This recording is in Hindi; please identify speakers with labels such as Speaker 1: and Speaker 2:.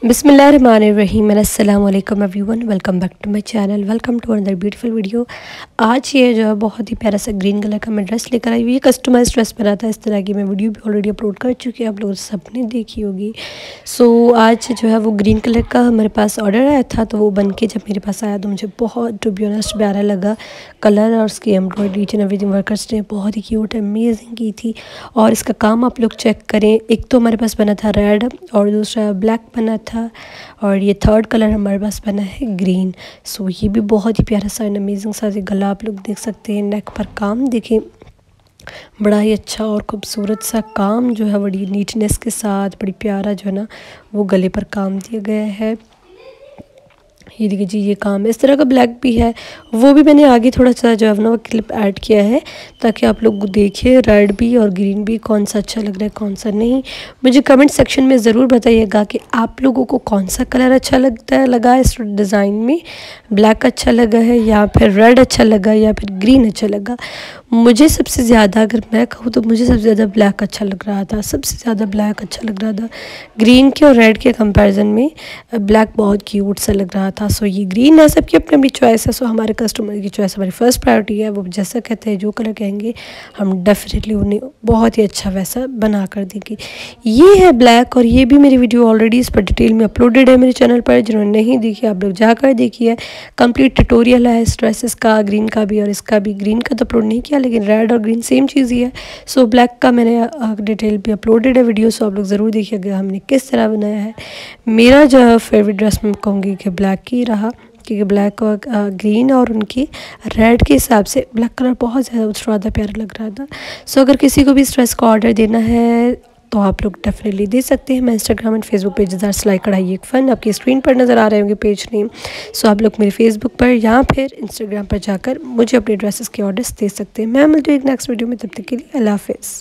Speaker 1: बिस्मिल्लाहिर्रहमानिर्रहीम अस्सलाम वालेकुम everyone, welcome back to my channel, welcome to another beautiful video. आज ये जो है बहुत ही प्यारा सा ग्रीन कलर का मैं ड्रेस लेकर आई हुई। ये कस्टमाइज ड्रेस बना था, इस तरह की मैं वीडियो भी ऑलरेडी अपलोड कर चुकी है, आप लोग सबने देखी होगी। सो आज जो है वो ग्रीन कलर का हमारे पास ऑर्डर आया था, तो वो बन के जब मेरे पास आया तो मुझे बहुत टू बी ऑनेस्ट प्यारा लगा कलर, और उसकी एम्ब्रॉयडरी एंड एवरीथिंग वर्कर्स ने बहुत ही क्यूट अमेजिंग की थी। और इसका काम आप लोग चेक करें, एक तो हमारे पास बना था रेड और दूसरा ब्लैक बना था, और ये थर्ड कलर हमारे पास बना है ग्रीन। सो ये भी बहुत ही प्यारा सा अमेजिंग सा गला आप लोग देख सकते हैं। नेक पर काम देखें, बड़ा ही अच्छा और ख़ूबसूरत सा काम जो है, बड़ी नीटनेस के साथ बड़ी प्यारा जो है ना वो गले पर काम दिया गया है। ये देखिए जी, ये काम इस तरह का ब्लैक भी है, वो भी मैंने आगे थोड़ा सा जो है ना वो क्लिप ऐड किया है ताकि आप लोग देखिए रेड भी और ग्रीन भी कौन सा अच्छा लग रहा है कौन सा नहीं। मुझे कमेंट सेक्शन में ज़रूर बताइएगा कि आप लोगों को कौन सा कलर अच्छा लगा इस डिज़ाइन में, ब्लैक अच्छा लगा है या फिर रेड अच्छा लगा या फिर ग्रीन अच्छा लगा। मुझे सबसे ज़्यादा, अगर मैं कहूँ तो मुझे सबसे ज़्यादा ब्लैक अच्छा लग रहा था, सबसे ज़्यादा ब्लैक अच्छा लग रहा था। ग्रीन के और रेड के कंपैरिजन में ब्लैक बहुत क्यूट सा लग रहा था। सो ये ग्रीन है, सबकी अपनी अपनी चॉइस है। सो हमारे कस्टमर की चॉइस हमारी फर्स्ट प्रायोरिटी है, वो जैसा कहते हैं जो कलर कहेंगे हम डेफिनेटली उन्हें बहुत ही अच्छा वैसा बना कर देंगे। ये है ब्लैक, और ये भी मेरी वीडियो ऑलरेडी इस पर डिटेल में अपलोडेड है मेरे चैनल पर, जिन्होंने नहीं देखी आप लोग जाकर देखिए। कंप्लीट ट्यूटोरियल है इस ड्रेसेस का, ग्रीन का भी और इसका भी। ग्रीन का तो अपलोड नहीं किया, लेकिन रेड और ग्रीन सेम चीज़ ही है। सो ब्लैक का मैंने डिटेल भी अपलोडेड है वीडियो, सो आप लोग ज़रूर देखिएगा हमने किस तरह बनाया है। मेरा जो फेवरेट ड्रेस मैं कहूँगी कि ब्लैक ही रहा, क्योंकि ब्लैक और ग्रीन और उनकी रेड के हिसाब से ब्लैक कलर बहुत ज़्यादा प्यारा लग रहा था। सो अगर किसी को भी इस ड्रेस का ऑर्डर देना है तो आप लोग डेफिनेटली दे सकते हैं। मैं इंस्टाग्राम एंड फेसबुक पेज सिलाई कढ़ाई एक फ़न आपकी स्क्रीन पर नज़र आ रहे होंगे पेज नेम। सो आप लोग मेरे फेसबुक पर या फिर इंस्टाग्राम पर जाकर मुझे अपने ड्रेसेस के ऑर्डर्स दे सकते हैं। मैं मिलती हूँ एक नेक्स्ट वीडियो में, तब तक के लिए अल्लाह हाफ़िज़।